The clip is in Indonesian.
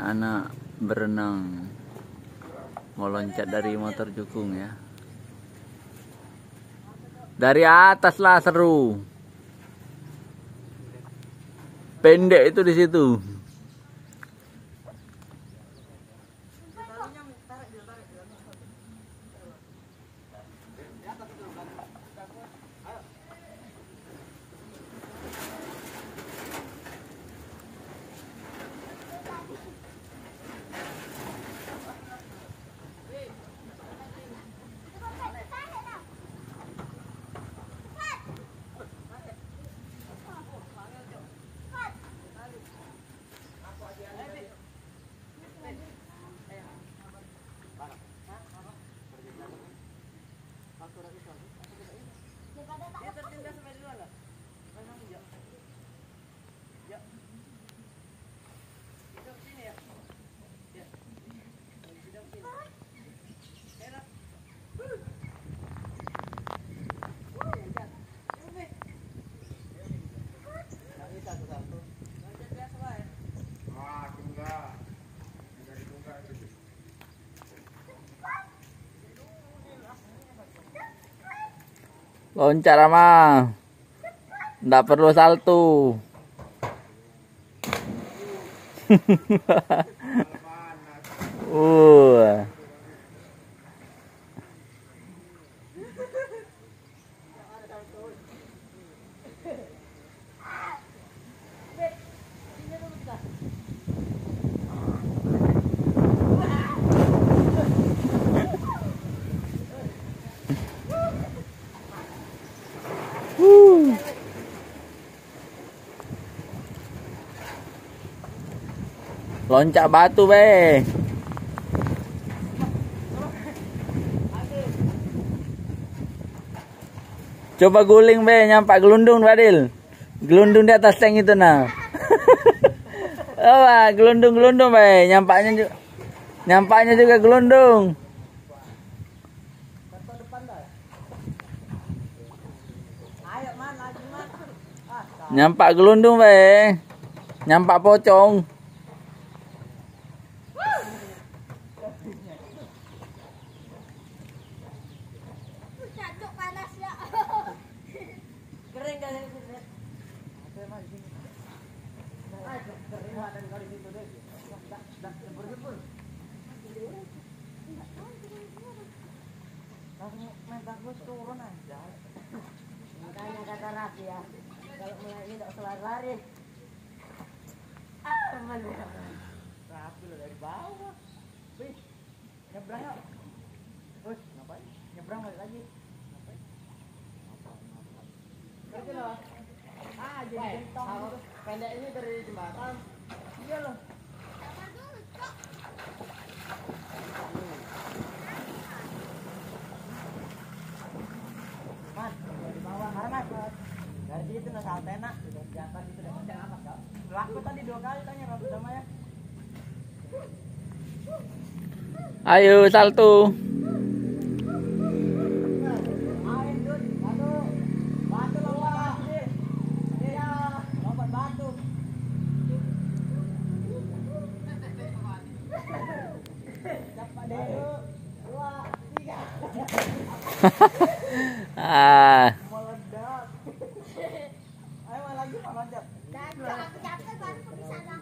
anak-anak berenang mau loncat dari motor jukung ya. Dari atas lah seru. Pendek itu di situ. Loncat Rama, nggak perlu salto. Loncat batu be. Coba guling be, nyampak gelundung Badil. Gelundung di atas tank itu nah. Oh, gelundung be, nyampaknya juga gelundung. Nyampak gelundung be. Nyampak pocong. Bagus turun aja. Makanya kata Raffi ya, kalau mulai ini tidak usah lari. Malu. Raffi lo dari bawah. Wih, nyebrang yuk. Wih, ngapain? Nyebrang balik lagi. Ngapain? Ngerti loh. Jadi gentong. Pendek ini dari jembatan. Iya loh. Dari situ nggak salah tenak, sudah jatuh itu udah kencang amat kau. Laku tadi 2 kali tanya Rabu sama ya. Ayo salto. Main dud, batu lompat deh. Iya, lompat batu. Cepat deh, 2, 3. Meledak. Ayo lagi mau loncat. Capek baru bisa